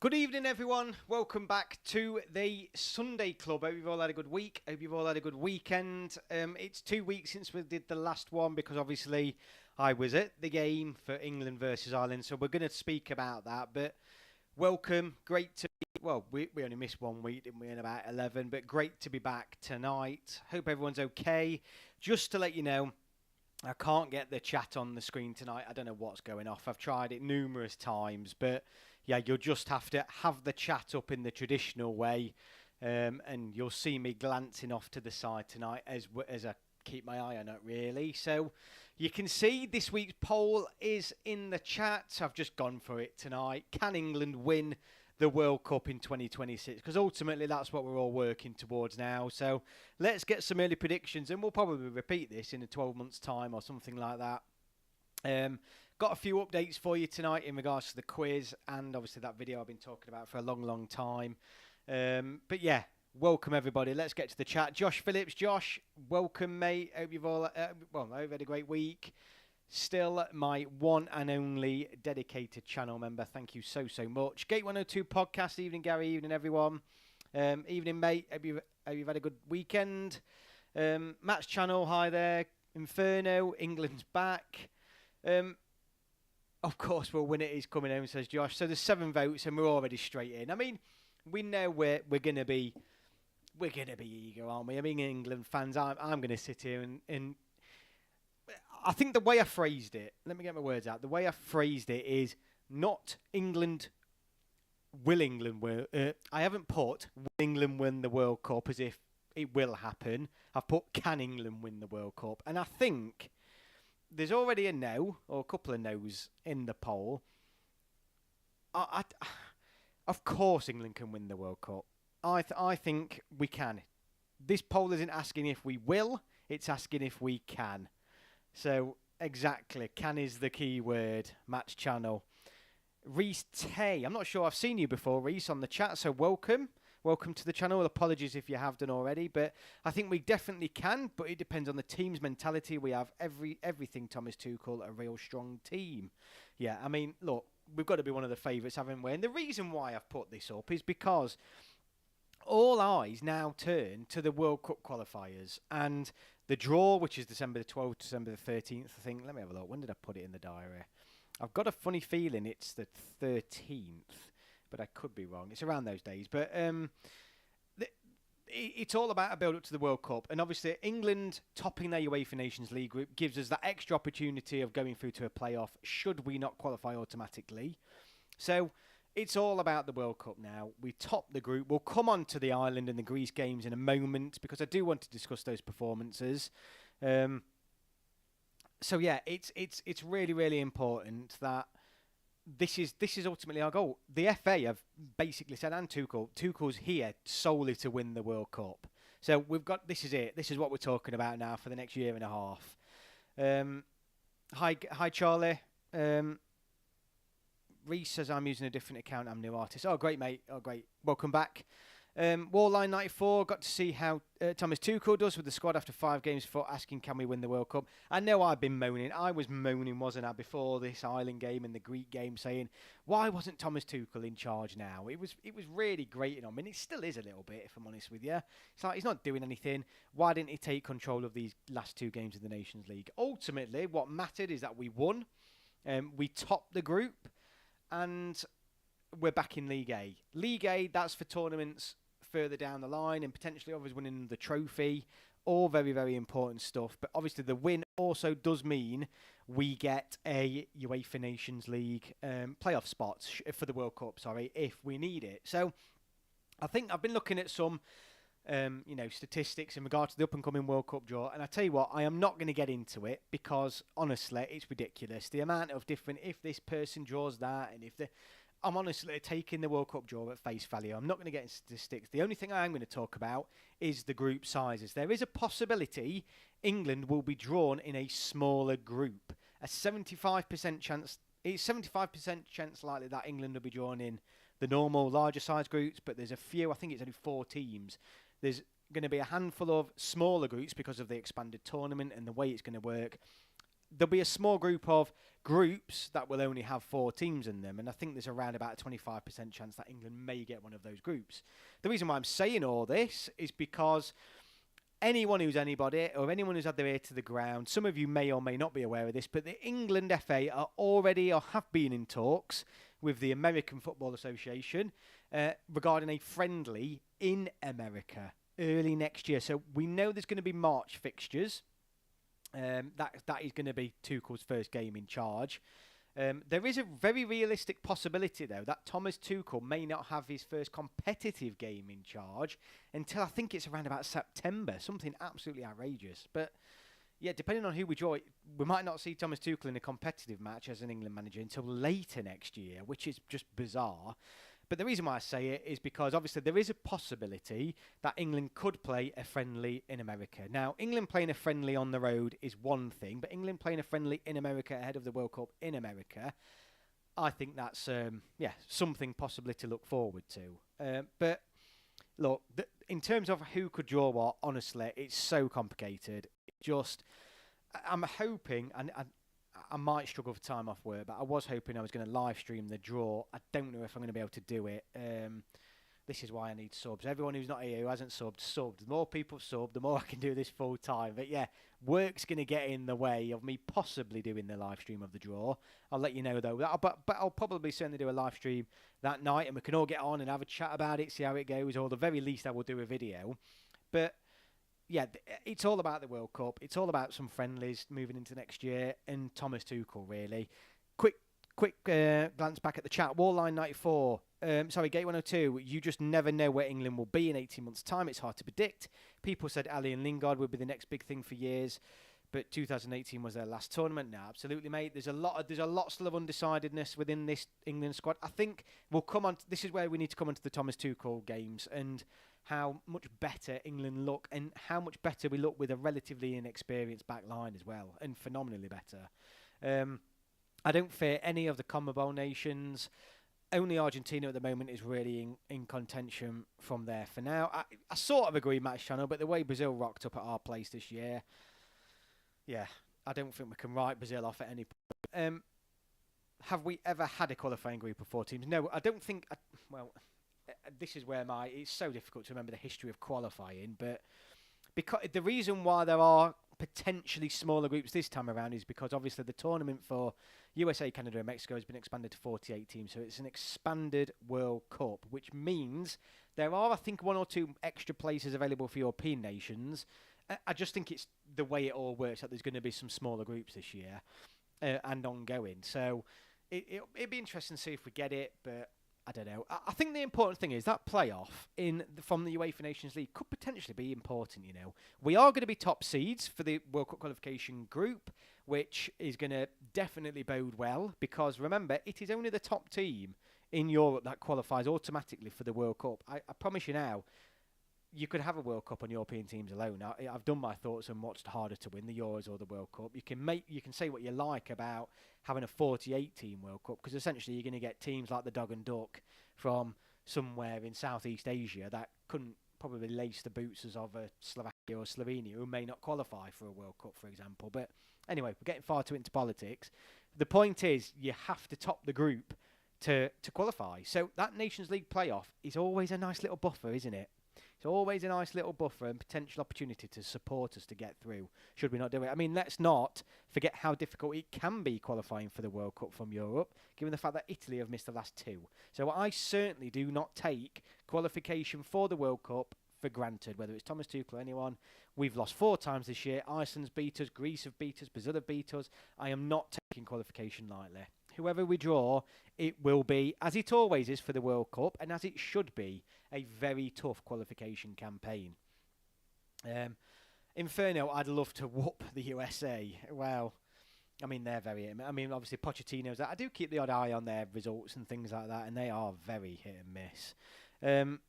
Good evening, everyone. Welcome back to the Sunday Club. Hope you've all had a good week. Hope you've all had a good weekend. It's 2 weeks since we did the last one because obviously I was at the game for England versus Ireland, so we're going to speak about that. But welcome. Great to be... Well, we only missed 1 week, didn't we, in about 11, but great to be back tonight. Hope everyone's okay. Just to let you know, I can't get the chat on the screen tonight. I don't know what's going off. I've tried it numerous times, but yeah, you'll just have to have the chat up in the traditional way, and you'll see me glancing off to the side tonight as I keep my eye on it, really. So you can see this week's poll is in the chat. I've just gone for it tonight. Can England win the World Cup in 2026? Because ultimately that's what we're all working towards now. So let's get some early predictions, and we'll probably repeat this in a 12 months time or something like that. Got a few updates for you tonight in regards to the quiz and obviously that video I've been talking about for a long time. But yeah, welcome everybody. Let's get to the chat. Josh Phillips. Josh, welcome, mate. Hope you've all, I hope you had a great week. Still my one and only dedicated channel member. Thank you so much. Gate 102 podcast. Evening, Gary. Evening, everyone. Evening, mate. Hope you've had a good weekend. Matt's channel. Hi there. Inferno. England's back. Of course, we'll win it. He's coming home, says Josh. So there's 7 votes, and we're already straight in. I mean, we know we're gonna be eager, aren't we? I mean, England fans. I'm gonna sit here and I think the way I phrased it. Let me get my words out. The way I phrased it is not England. Will England win? I haven't put will England win the World Cup as if it will happen. I've put can England win the World Cup, and I think there's already a no, or a couple of no's in the poll. Of course England can win the World Cup. I think we can. This poll isn't asking if we will, it's asking if we can. So, exactly, can is the key word. Match channel. Reese Tay, I'm not sure I've seen you before, Reese, on the chat, so welcome. Welcome to the channel. Apologies if you have done already, but I think we definitely can, but it depends on the team's mentality. We have everything Thomas Tuchel, a real strong team. Yeah, I mean, look, we've got to be one of the favourites, haven't we? And the reason why I've put this up is because all eyes now turn to the World Cup qualifiers and the draw, which is December the 12th, December the 13th, I think. Let me have a look. When did I put it in the diary? I've got a funny feeling it's the 13th. But I could be wrong. It's around those days. But it's all about a build-up to the World Cup. And obviously, England topping their UEFA Nations League group gives us that extra opportunity of going through to a playoff should we not qualify automatically. So it's all about the World Cup now. We top the group. We'll come on to the Ireland and the Greece games in a moment because I do want to discuss those performances. So yeah, it's really important that this is ultimately our goal. The FA have basically said, and Tuchel's here solely to win the World Cup. So we've got, this is it. This is what we're talking about now for the next year and a half. Hi Charlie. Reese says I'm using a different account. I'm a new artist. Oh, great, mate. Oh, great. Welcome back. Warline 94, got to see how Thomas Tuchel does with the squad after 5 games before asking can we win the World Cup. I know I've been moaning. I was moaning, wasn't I, before this Ireland game and the Greek game, saying why wasn't Thomas Tuchel in charge now? It was really grating on me, and it still is a little bit, if I'm honest with you. It's like he's not doing anything. Why didn't he take control of these last 2 games of the Nations League? Ultimately, what mattered is that we won. We topped the group, and we're back in League A. League A, that's for tournaments further down the line and potentially others winning the trophy. All very important stuff. But obviously the win also does mean we get a UEFA Nations League playoff spots for the World Cup, if we need it. So I think I've been looking at some statistics in regard to the up-and-coming World Cup draw, and I tell you what, I am not going to get into it because honestly it's ridiculous. The amount of different, if this person draws that, and if the I'm honestly taking the World Cup draw at face value. I'm not going to get into statistics. The only thing I am going to talk about is the group sizes. There is a possibility England will be drawn in a smaller group. A 75% chance. It's 75% chance likely that England will be drawn in the normal larger size groups, but there's a few. I think it's only 4 teams. There's going to be a handful of smaller groups because of the expanded tournament and the way it's going to work. there'll be a small group of groups that will only have 4 teams in them, and I think there's around about a 25% chance that England may get one of those groups. The reason why I'm saying all this is because anyone who's anybody, or anyone who's had their ear to the ground, some of you may or may not be aware of this, but the England FA are already or have been in talks with the American Football Association regarding a friendly in America early next year. So we know there's going to be March fixtures. That is going to be Tuchel's first game in charge. There is a very realistic possibility, though, that Thomas Tuchel may not have his first competitive game in charge until I think it's around about September. Something absolutely outrageous. But, yeah, depending on who we draw, we might not see Thomas Tuchel in a competitive match as an England manager until later next year, which is just bizarre. But the reason why I say it is because obviously there is a possibility that England could play a friendly in America. Now, England playing a friendly on the road is one thing, but England playing a friendly in America ahead of the World Cup in America, I think that's something possibly to look forward to. But look, in terms of who could draw what, honestly, it's so complicated. I'm hoping, and I might struggle for time off work, but I was hoping I was going to live stream the draw. I don't know if I'm going to be able to do it. This is why I need subs. Everyone who's not here who hasn't subbed. The more people sub, the more I can do this full time. But yeah, work's going to get in the way of me possibly doing the live stream of the draw. I'll let you know though. But I'll probably certainly do a live stream that night, and we can all get on and have a chat about it, see how it goes, or the very least I will do a video. But yeah, it's all about the World Cup. It's all about some friendlies moving into next year and Thomas Tuchel, really. Quick glance back at the chat. Warline 94. Gate 102. You just never know where England will be in 18 months' time. It's hard to predict. People said Ali and Lingard would be the next big thing for years, but 2018 was their last tournament. No, absolutely, mate. There's a lot still of undecidedness within this England squad. I think we'll come on. This is where we need to come onto the Thomas Tuchel games and how much better England look and how much better we look with a relatively inexperienced back line as well, and phenomenally better. I don't fear any of the CONMEBOL nations. Only Argentina at the moment is really in contention from there for now. I sort of agree, Match Channel, but the way Brazil rocked up at our place this year, yeah, I don't think we can write Brazil off at any point. Have we ever had a qualifying group of 4 teams? No, I don't think... this is where it's so difficult to remember the history of qualifying, but because the reason why there are potentially smaller groups this time around is because obviously the tournament for USA, Canada and Mexico has been expanded to 48 teams, so it's an expanded World Cup, which means there are, I think, 1 or 2 extra places available for European nations. I just think it's the way it all works, that there's going to be some smaller groups this year and ongoing, so it'd be interesting to see if we get it, but I don't know. I think the important thing is that playoff from the UEFA Nations League could potentially be important, you know. We are going to be top seeds for the World Cup qualification group, which is going to definitely bode well because, remember, it is only the top team in Europe that qualifies automatically for the World Cup. I promise you now, you could have a World Cup on European teams alone. I've done my thoughts on what's harder to win, the Euros or the World Cup. You can say what you like about having a 48-team World Cup because essentially you're going to get teams like the Dog and Duck from somewhere in Southeast Asia that couldn't probably lace the boots as of a Slovakia or Slovenia who may not qualify for a World Cup, for example. But anyway, we're getting far too into politics. The point is you have to top the group to qualify. So that Nations League playoff is always a nice little buffer, isn't it? It's always a nice little buffer and potential opportunity to support us to get through, should we not do it. I mean, let's not forget how difficult it can be qualifying for the World Cup from Europe, given the fact that Italy have missed the last 2. So I certainly do not take qualification for the World Cup for granted, whether it's Thomas Tuchel or anyone. We've lost 4 times this year. Iceland's beat us, Greece have beat us, Brazil have beat us. I am not taking qualification lightly. Whoever we draw, it will be, as it always is for the World Cup, and as it should be, a very tough qualification campaign. Inferno, I'd love to whoop the USA. Well, I mean, they're very... I mean, obviously, Pochettino's... I do keep the odd eye on their results and things like that, and they are very hit and miss.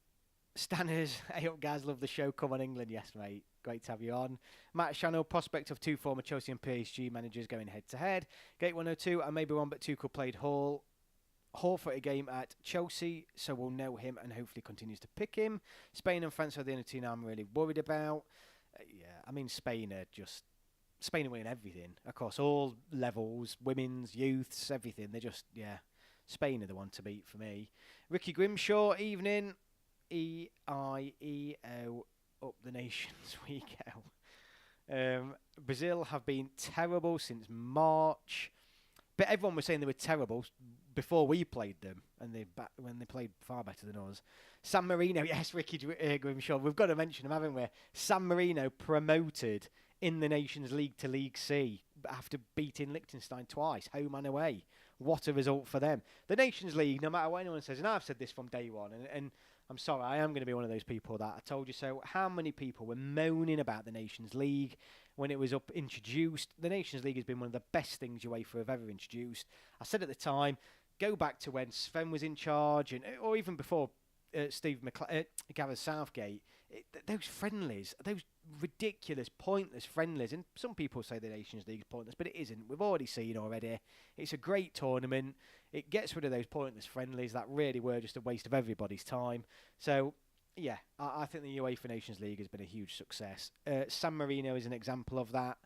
Stanners, hey up guys, love the show. Come on England, yes mate. Great to have you on. Matt Channel, prospect of 2 former Chelsea and PSG managers going head to head. Gate 102, I may be wrong, but Tuchel played Hall for a game at Chelsea, so we'll know him and hopefully continues to pick him. Spain and France are the only team I'm really worried about. Yeah, I mean Spain are just Spain are winning everything across all levels, women's, youths, everything. They're just, Spain are the one to beat for me. Ricky Grimshaw, evening. EIEO up the Nations Week out. Brazil have been terrible since March. But everyone was saying they were terrible before we played them, and when they played far better than us. San Marino, yes, Ricky Grimshaw. We've got to mention them, haven't we? San Marino promoted in the Nations League to League C after beating Liechtenstein twice, home and away. What a result for them. The Nations League, no matter what anyone says, and I've said this from day one, and I'm sorry, I am going to be one of those people that I told you so. How many people were moaning about the Nations League when it was introduced? The Nations League has been one of the best things UEFA have ever introduced. I said at the time, go back to when Sven was in charge, or even before Gareth Southgate. Those friendlies, those ridiculous, pointless friendlies, and some people say the Nations League is pointless, but it isn't. We've already seen already. It's a great tournament. It gets rid of those pointless friendlies that really were just a waste of everybody's time. So, yeah, I think the UEFA Nations League has been a huge success. San Marino is an example of that.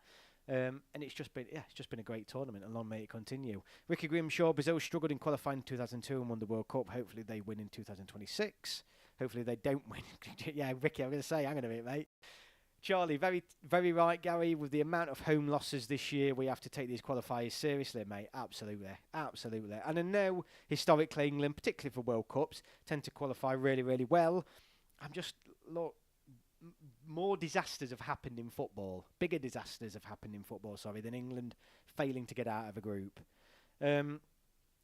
And it's just been a great tournament, and long may it continue. Ricky Grimshaw, Brazil struggled in qualifying in 2002 and won the World Cup. Hopefully they win in 2026. Hopefully they don't win. Yeah, Ricky, I'm going to say, hang on a minute, mate. Charlie, very, very right, Gary. With the amount of home losses this year, we have to take these qualifiers seriously, mate. Absolutely, absolutely. And I know historically England, particularly for World Cups, tend to qualify really, really well. More disasters have happened in football. Bigger disasters have happened in football, than England failing to get out of a group.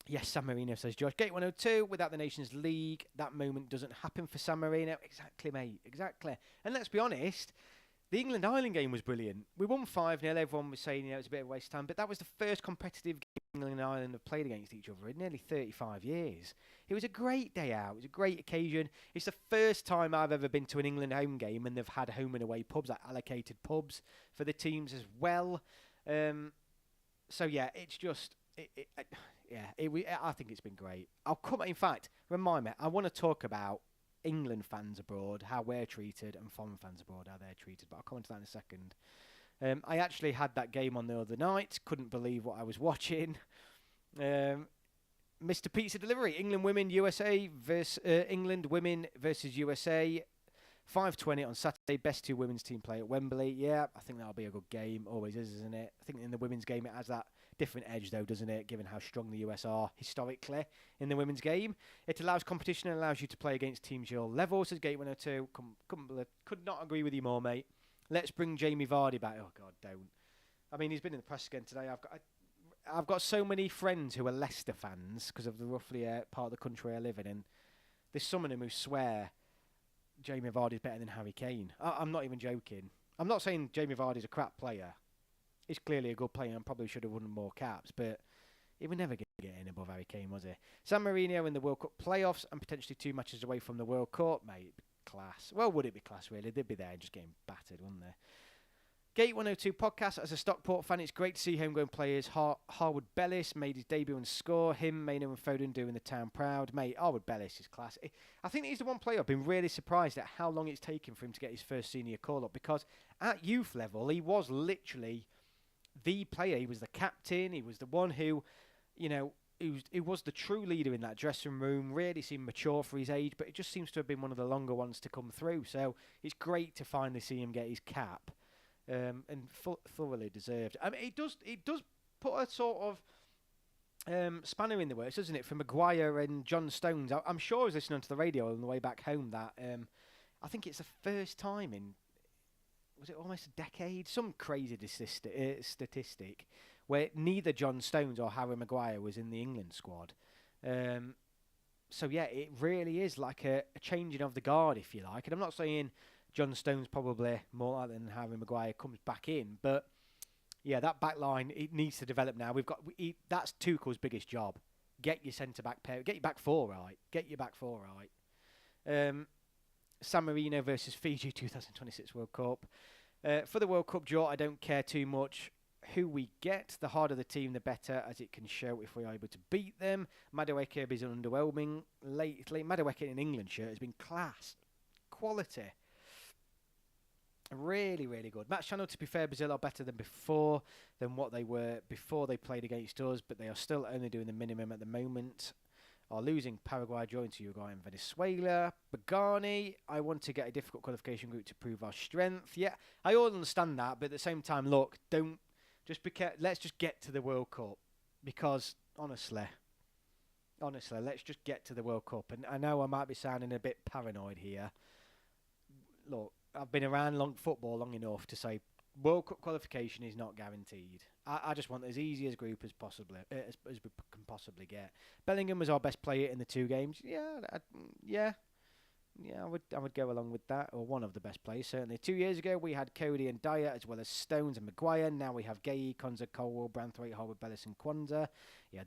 Yes, San Marino, says George. Gate 102, without the Nations League, that moment doesn't happen for San Marino. Exactly, mate, exactly. And let's be honest, the England-Ireland game was brilliant. We won 5-0. Everyone was saying, it was a bit of a waste of time. But that was the first competitive game England and Ireland have played against each other in nearly 35 years. It was a great day out. It was a great occasion. It's the first time I've ever been to an England home game, and they've had home and away pubs, like allocated pubs for the teams as well. It's just... I think it's been great. In fact, remind me, I want to talk about England fans abroad, how we're treated, and foreign fans abroad, how they're treated, but I'll come on to that in a second. I actually had that game on the other night, couldn't believe what I was watching. Mr. Pizza Delivery, England women versus USA, 5:20 on Saturday, best two women's team play at Wembley. Yeah, I think that'll be a good game, always is, isn't it? I think in the women's game it has that different edge though, doesn't it, given how strong the US are historically in the women's game. It allows competition and allows you to play against teams your level, says Gate 102. Could not agree with you more, mate. Let's bring Jamie Vardy back. Oh God, don't. I mean, he's been in the press again today. I've got so many friends who are Leicester fans because of the roughly part of the country I live in, and there's some of them who swear Jamie Vardy's better than Harry Kane. I'm not even joking. I'm not saying Jamie Vardy's a crap player. He's clearly a good player and probably should have won more caps, but he would never get in above Harry Kane, was he? San Marino in the World Cup playoffs and potentially 2 matches away from the World Cup, mate. Class. Well, would it be class, really? They'd be there and just getting battered, wouldn't they? Gate 102 podcast. As a Stockport fan, it's great to see homegrown players. Harwood Bellis made his debut and score. Him, Maynard and Foden doing the town proud. Mate, Harwood Bellis is class. I think he's the one player I've been really surprised at how long it's taken for him to get his first senior call-up, because at youth level, he was literally the player. He was the captain. He was the one who, he was the true leader in that dressing room. Really seemed mature for his age, but it just seems to have been one of the longer ones to come through. So it's great to finally see him get his cap, and thoroughly deserved. I mean, it does put a sort of spanner in the works, doesn't it, for Maguire and John Stones? I'm sure I was listening to the radio on the way back home that I think it's the first time in, was it almost a decade? Some crazy statistic where neither John Stones or Harry Maguire was in the England squad. So yeah, it really is like a changing of the guard, if you like. And I'm not saying John Stones probably more likely than Harry Maguire comes back in, but yeah, that back line, it needs to develop now. That's Tuchel's biggest job. Get your centre back pair, get your back four right. San Marino versus Fiji 2026 World Cup. For the World Cup draw, I don't care too much who we get. The harder the team, the better, as it can show if we are able to beat them. Madueke is underwhelming lately. Madueke in an England shirt has been class. Quality. Really, really good. Match channel, to be fair, Brazil are better than what they were before they played against us, but they are still only doing the minimum at the moment. Are losing Paraguay, drawing to Uruguay and Venezuela. Bagani, I want to get a difficult qualification group to prove our strength. Yeah, I all understand that, but at the same time, look, don't just let's just get to the World Cup, because honestly, let's just get to the World Cup. And I know I might be sounding a bit paranoid here. Look, I've been around football long enough to say World Cup qualification is not guaranteed. I just want as easy a group as possibly as we can possibly get. Bellingham was our best player in the 2 games. Yeah, I would go along with that, or one of the best players certainly. 2 years ago we had Cody and Dyer, as well as Stones and Maguire. Now we have Gay, Konza, Colwell, Branthwaite, Howard, Bellis and Kwanzaa. Yeah,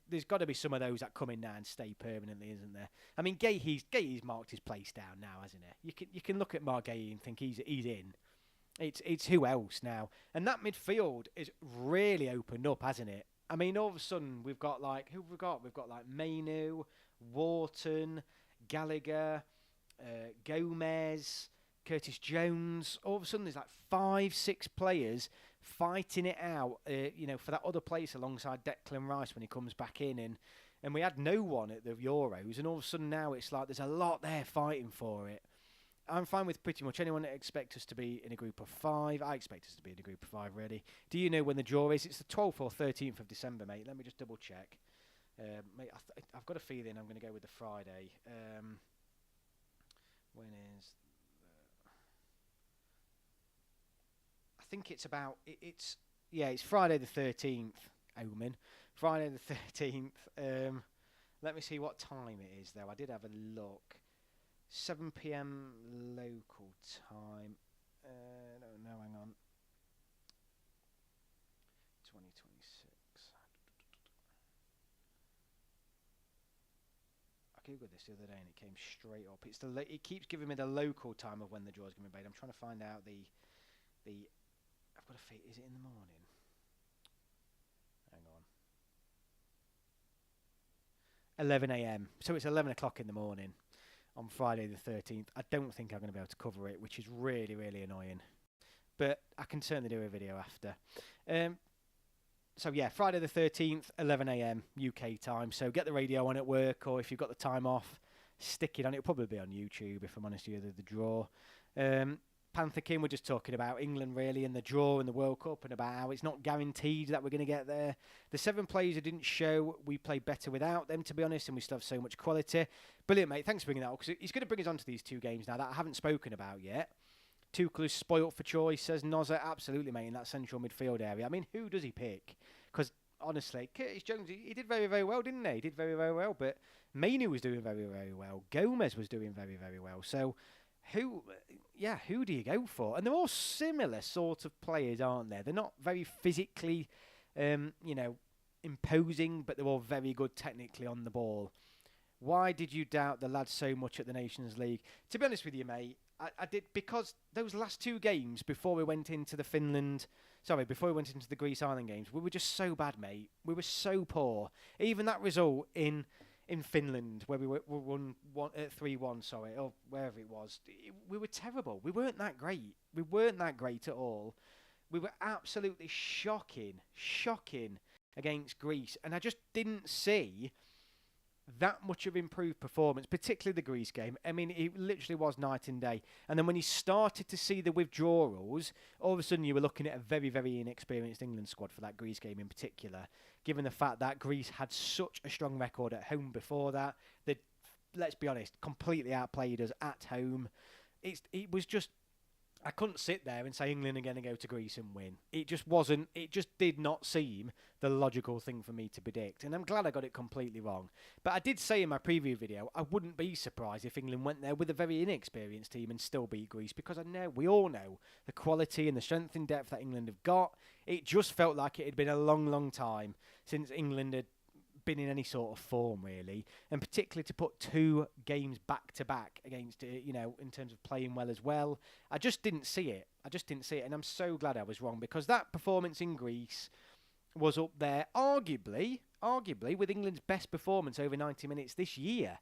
there's got to be some of those that come in now and stay permanently, isn't there? I mean, Gay's marked his place down now, hasn't he? You can look at Mark Gay and think he's in. It's who else now? And that midfield is really opened up, hasn't it? I mean, all of a sudden we've got who have we got? We've got Mainu, Wharton, Gallagher, Gomez, Curtis Jones. All of a sudden there's 5-6 players fighting it out, for that other place alongside Declan Rice when he comes back in. And we had no one at the Euros, and all of a sudden now it's like there's a lot there fighting for it. I'm fine with pretty much anyone that expects us to be in a group of 5. I expect us to be in a group of 5, really. Do you know when the draw is? It's the 12th or 13th of December, mate. Let me just double check. Mate, I've got a feeling I'm going to go with the Friday. When is... I think it's about... It's Friday the 13th, Omen. Friday the 13th. Let me see what time it is, though. I did have a look. 7 p.m. local time. No, hang on. 2026. I googled this the other day and it came straight up. It keeps giving me the local time of when the draw is going to be made. I'm trying to find out the. I've got a fee. Is it in the morning? Hang on. 11 a.m. So it's 11 o'clock in the morning on Friday the 13th. I don't think I'm going to be able to cover it, which is really, really annoying. But I can certainly do a video after. So yeah, Friday the 13th, 11 a.m. UK time. So get the radio on at work, or if you've got the time off, stick it on. It'll probably be on YouTube, if I'm honest with you, the draw. Panther King, we're just talking about England, really, and the draw and the World Cup, and about how it's not guaranteed that we're going to get there. The 7 players who didn't show, we played better without them, to be honest, and we still have so much quality. Brilliant, mate. Thanks for bringing that up, because he's going to bring us on to these 2 games now that I haven't spoken about yet. Tuchel's spoilt for choice, says Nozza. Absolutely, mate, in that central midfield area. I mean, who does he pick? Because, honestly, Curtis Jones, he did very, very well, didn't he? He did very, very well, but Mainu was doing very, very well. Gomez was doing very, very well. So, who do you go for? And they're all similar sort of players, aren't they? They're not very physically, imposing, but they're all very good technically on the ball. Why did you doubt the lads so much at the Nations League? To be honest with you, mate, I did, because those last 2 games before we went into the Greece Island games, we were just so bad, mate. We were so poor. Even that result in Finland, where we won 3-1, or wherever it was, we were terrible. We weren't that great. We weren't that great at all. We were absolutely shocking against Greece, and I just didn't see that much of improved performance, particularly the Greece game. I mean, it literally was night and day. And then when you started to see the withdrawals, all of a sudden you were looking at a very, very inexperienced England squad for that Greece game in particular, given the fact that Greece had such a strong record at home before that. They, let's be honest, completely outplayed us at home. It was just... I couldn't sit there and say England are going to go to Greece and win. It just wasn't. It just did not seem the logical thing for me to predict. And I'm glad I got it completely wrong. But I did say in my preview video, I wouldn't be surprised if England went there with a very inexperienced team and still beat Greece, because we all know the quality and the strength and depth that England have got. It just felt like it had been a long, long time since England had been in any sort of form, really, and particularly to put 2 games back to back against in terms of playing well as well. I just didn't see it, and I'm so glad I was wrong, because that performance in Greece was up there, arguably with England's best performance over 90 minutes this year.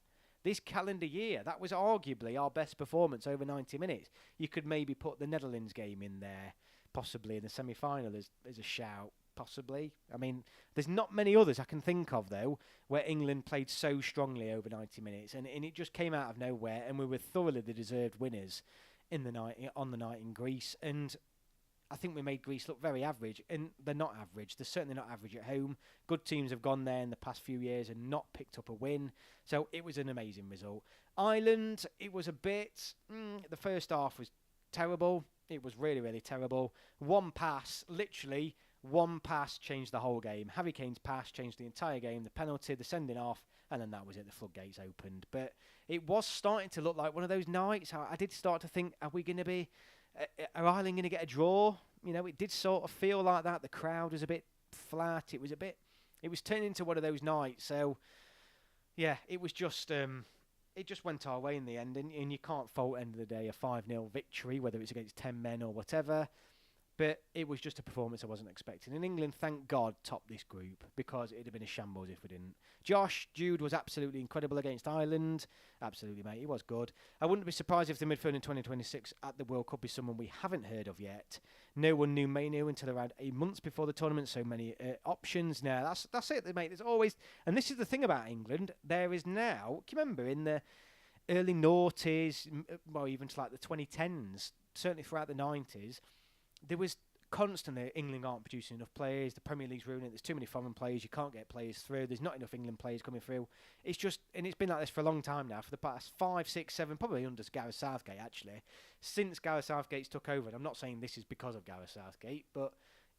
this calendar year. That was arguably our best performance over 90 minutes. You could maybe put the Netherlands game in there, possibly in the semi-final as a shout, possibly. I mean, there's not many others I can think of, though, where England played so strongly over 90 minutes, and it just came out of nowhere, and we were thoroughly the deserved winners on the night in Greece, and I think we made Greece look very average, and they're not average. They're certainly not average at home. Good teams have gone there in the past few years and not picked up a win, so it was an amazing result. Ireland, it was a bit... the first half was terrible. It was really, really terrible. One pass, literally, one pass changed the whole game. Harry Kane's pass changed the entire game, the penalty, the sending off, and then that was it. The floodgates opened. But it was starting to look like one of those nights. I did start to think, are we going to be... Are Ireland going to get a draw? You know, it did sort of feel like that. The crowd was a bit flat. It was turning into one of those nights. So, yeah, it was just... it just went our way in the end, and you can't fault, end of the day, a 5-0 victory, whether it's against 10 men or whatever. But it was just a performance I wasn't expecting. And England, thank God, topped this group, because it'd have been a shambles if we didn't. Josh Jude was absolutely incredible against Ireland. Absolutely, mate. He was good. I wouldn't be surprised if the midfield in 2026 at the World Cup is someone we haven't heard of yet. No one knew Mainu until around 8 months before the tournament. So many options now. That's it, mate. There's always... And this is the thing about England. There is now... Can you remember in the early noughties, well, even to like the 2010s, certainly throughout the 90s, there was constantly England aren't producing enough players. The Premier League's ruining it. There's too many foreign players. You can't get players through. There's not enough England players coming through. It's just, and it's been like this for a long time now, for the past 5, 6, 7, probably under Gareth Southgate actually. Since Gareth Southgate's took over, and I'm not saying this is because of Gareth Southgate, but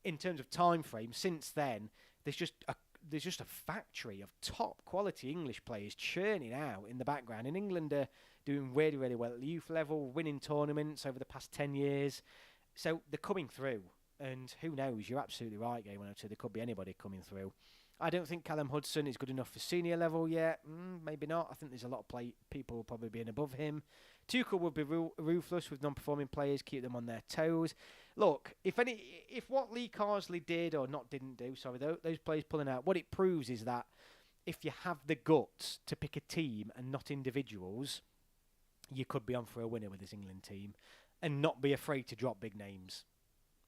in terms of time frame, since then, there's just a factory of top quality English players churning out in the background. And England are doing really, really well at the youth level, winning tournaments over the past 10 years. So they're coming through, and who knows? You're absolutely right, Game 102. There could be anybody coming through. I don't think Callum Hudson is good enough for senior level yet. Maybe not. I think there's a lot of people will probably be above him. Tuchel would be ruthless with non-performing players, keep them on their toes. Look, if what Lee Carsley did or didn't do, those players pulling out, what it proves is that if you have the guts to pick a team and not individuals, you could be on for a winner with this England team. And not be afraid to drop big names.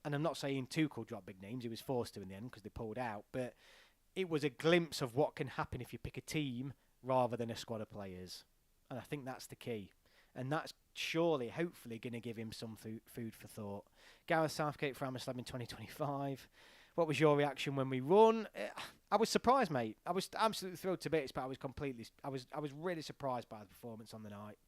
And I'm not saying Tuchel dropped big names. He was forced to in the end because they pulled out. But it was a glimpse of what can happen if you pick a team rather than a squad of players. And I think that's the key. And that's surely, hopefully, going to give him some food for thought. Gareth Southgate for Hammerslab in 2025. What was your reaction when we won? I was surprised, mate. I was absolutely thrilled to bits, but I was really surprised by the performance on the night.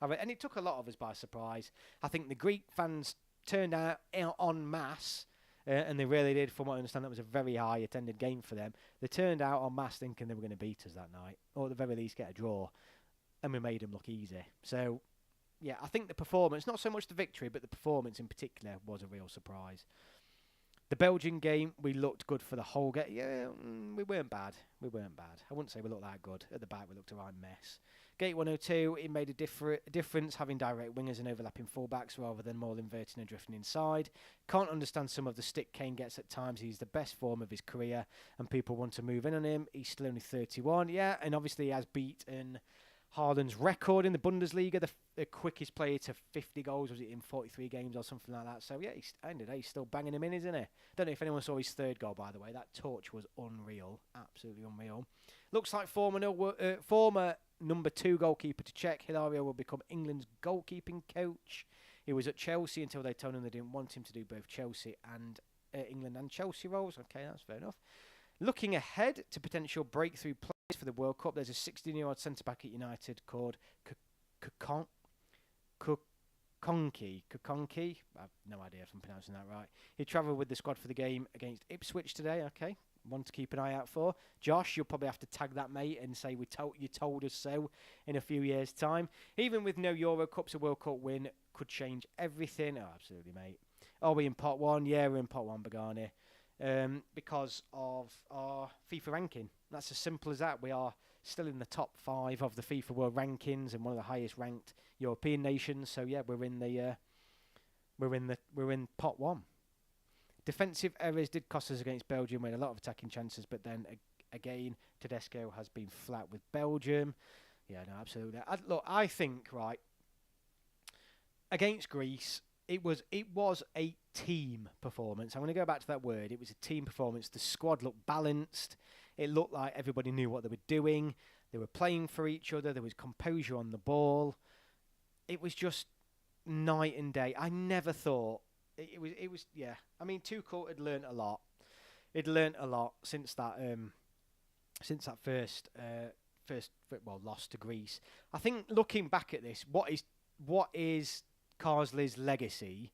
And it took a lot of us by surprise. I think the Greek fans turned out en masse, and they really did. From what I understand, that was a very high attended game for them. They turned out en masse thinking they were going to beat us that night, or at the very least get a draw, and we made them look easy. So, yeah, I think the performance, not so much the victory, but the performance in particular was a real surprise. The Belgian game, we looked good for the whole game. Yeah, we weren't bad. I wouldn't say we looked that good. At the back, we looked a right mess. Gate 102, it made a difference having direct wingers and overlapping fullbacks rather than more inverting and drifting inside. Can't understand some of the stick Kane gets at times. He's the best form of his career and people want to move in on him. He's still only 31. Yeah, and obviously he has beaten Haaland's record in the Bundesliga, the quickest player to 50 goals, was it in 43 games or something like that? So yeah, he's still banging him in, isn't he? Don't know if anyone saw his third goal, by the way. That touch was unreal, absolutely unreal. Looks like former number 2 goalkeeper to Czech, Hilario, will become England's goalkeeping coach. He was at Chelsea until they told him they didn't want him to do both Chelsea and England and Chelsea roles. Okay, that's fair enough. Looking ahead to potential breakthrough players for the World Cup, there's a 16-year-old centre-back at United called Kukonki. I have no idea if I'm pronouncing that right. He travelled with the squad for the game against Ipswich today. Okay, one to keep an eye out for. Josh, you'll probably have to tag that, mate, and say you told us so in a few years' time. Even with no Euro Cups, a World Cup win could change everything. Oh, absolutely, mate. Are we in pot 1? Yeah, we're in pot 1, Bagani. Because of our FIFA ranking. That's as simple as that. We are still in the top 5 of the FIFA World Rankings and one of the highest ranked European nations. So yeah, we're in pot 1. Defensive errors did cost us against Belgium. We had a lot of attacking chances, but then again, Tedesco has been flat with Belgium. Yeah, no, absolutely. Look, I think, right, against Greece, it was a team performance. I'm going to go back to that word. It was a team performance. The squad looked balanced. It looked like everybody knew what they were doing. They were playing for each other. There was composure on the ball. It was just night and day. I never thought it was. Yeah, I mean, Tuchel had learnt a lot. He'd learnt a lot since that first football loss to Greece. I think looking back at this, what is Carsley's legacy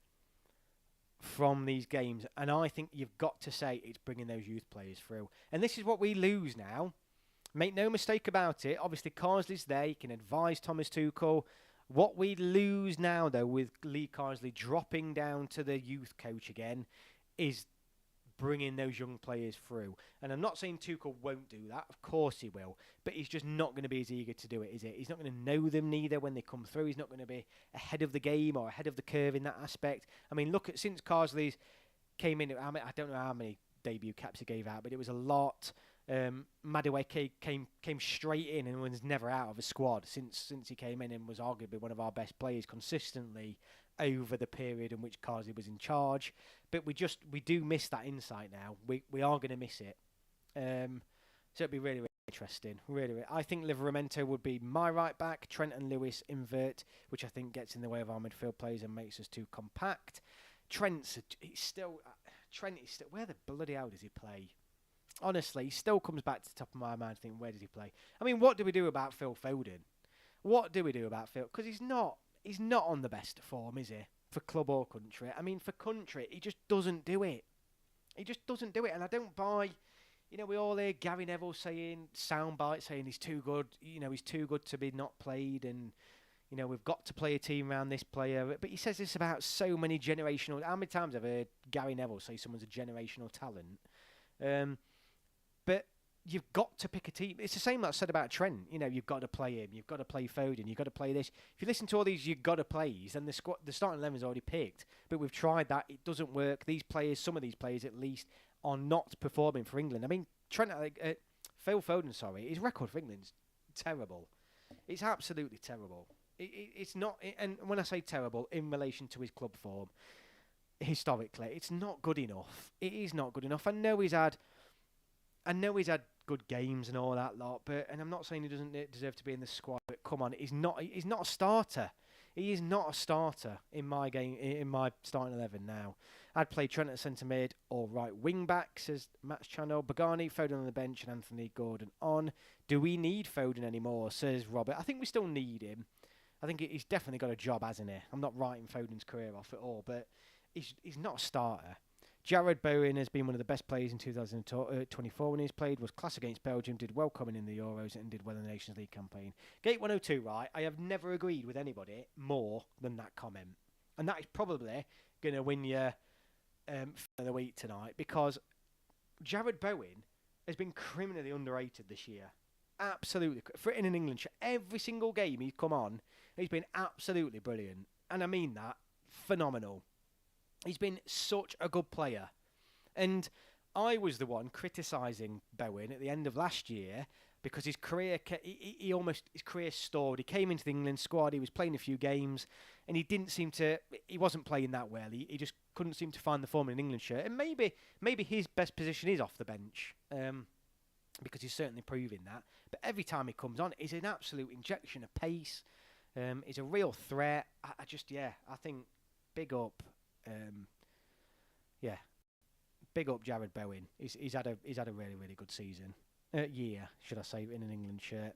from these games? And I think you've got to say it's bringing those youth players through. And this is what we lose now. Make no mistake about it. Obviously, Carsley's there. He can advise Thomas Tuchel. What we lose now, though, with Lee Carsley dropping down to the youth coach again, is bringing those young players through. And I'm not saying Tuchel won't do that. Of course he will. But he's just not going to be as eager to do it, is it? He's not going to know them neither when they come through. He's not going to be ahead of the game or ahead of the curve in that aspect. I mean, look at since Carsley's came in, I don't know how many debut caps he gave out, but it was a lot. Madueke came straight in and was never out of the squad since he came in and was arguably one of our best players consistently over the period in which Carsley was in charge. But we do miss that insight now. We are going to miss it. So it'd be really, really interesting. Really, really. I think Livramento would be my right back. Trent and Lewis invert, which I think gets in the way of our midfield players and makes us too compact. Trent is still. Where the bloody hell does he play? Honestly, he still comes back to the top of my mind thinking, where does he play? I mean, what do we do about Phil Foden? What do we do about Phil? Because he's not on the best form, is he? For club or country. I mean, for country, he just doesn't do it. He just doesn't do it. And I don't buy, we all hear Gary Neville saying, soundbite saying he's too good, he's too good to be not played and, we've got to play a team around this player. But he says this about so many generational, how many times have I heard Gary Neville say someone's a generational talent? But you've got to pick a team. It's the same that I said about Trent. You've got to play him. You've got to play Foden. You've got to play this. If you listen to all these you've got to plays, then the starting 11 is already picked. But we've tried that. It doesn't work. Some of these players at least, are not performing for England. I mean, Phil Foden, his record for England's terrible. It's absolutely terrible. It's not, and when I say terrible, in relation to his club form, historically, it's not good enough. It is not good enough. I know he's had good games and all that lot, and I'm not saying he doesn't deserve to be in the squad, but come on, he's not a starter. He is not a starter in my starting 11 now. I'd play Trent at centre mid or right wing back, says Matt's channel. Bagani, Foden on the bench, and Anthony Gordon on. Do we need Foden anymore, says Robert. I think we still need him. I think he's definitely got a job, hasn't he? I'm not writing Foden's career off at all, but he's not a starter. Jared Bowen has been one of the best players in 2024 when he's played, was class against Belgium, did well coming in the Euros and did well in the Nations League campaign. Gate 102, right, I have never agreed with anybody more than that comment. And that is probably going to win you of the week tonight, because Jared Bowen has been criminally underrated this year. Absolutely. For in an England shirt, every single game he's come on, he's been absolutely brilliant. And I mean that, phenomenal. He's been such a good player. And I was the one criticising Bowen at the end of last year because his career, his career stalled. He came into the England squad, he was playing a few games, and he wasn't playing that well. He just couldn't seem to find the form in an England shirt. And maybe his best position is off the bench, because he's certainly proving that. But every time he comes on, he's an absolute injection of pace. He's a real threat. I think big up. Big up Jared Bowen. He's had a really, really good season. Year, should I say, in an England shirt.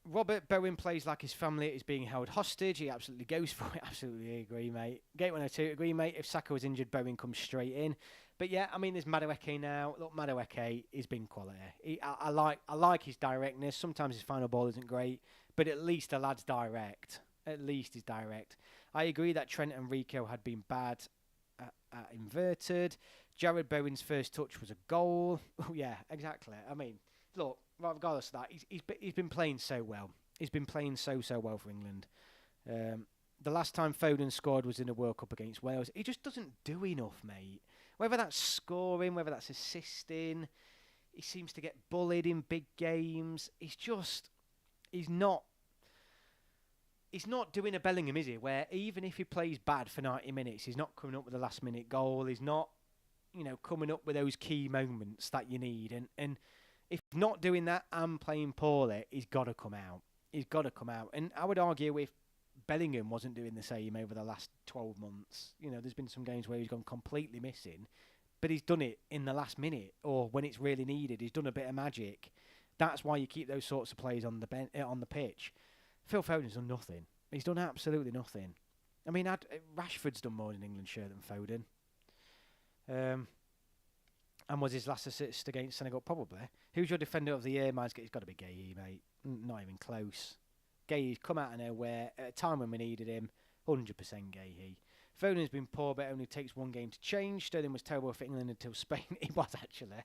Robert Bowen plays like his family is being held hostage. He absolutely goes for it. Absolutely agree, mate. Gate 102, agree, mate. If Saka was injured, Bowen comes straight in. But yeah, I mean, there's Madueke now. Look, Madueke has been quality. I like his directness. Sometimes his final ball isn't great, but at least the lad's direct. At least he's direct. I agree that Trent and Rico had been bad at inverted. Jared Bowen's first touch was a goal. Oh yeah, exactly. I mean, look, regardless of that, he's been playing so well. He's been playing so well for England. The last time Foden scored was in a World Cup against Wales. He just doesn't do enough, mate. Whether that's scoring, whether that's assisting, He seems to get bullied in big games. He's not doing a Bellingham, is he? Where even if he plays bad for 90 minutes, he's not coming up with a last-minute goal. He's not, coming up with those key moments that you need. And if not doing that and playing poorly, he's got to come out. He's got to come out. And I would argue if Bellingham wasn't doing the same over the last 12 months, there's been some games where he's gone completely missing, but he's done it in the last minute or when it's really needed. He's done a bit of magic. That's why you keep those sorts of players on the pitch. Phil Foden's done nothing. He's done absolutely nothing. I mean, Rashford's done more in an England shirt than Foden. And was his last assist against Senegal? Probably. Who's your defender of the year? He's got to be Gueye, mate. Not even close. Gueye's come out of nowhere at a time when we needed him. 100% Gueye. Foden's been poor, but it only takes one game to change. Sterling was terrible for England until Spain. He was, actually.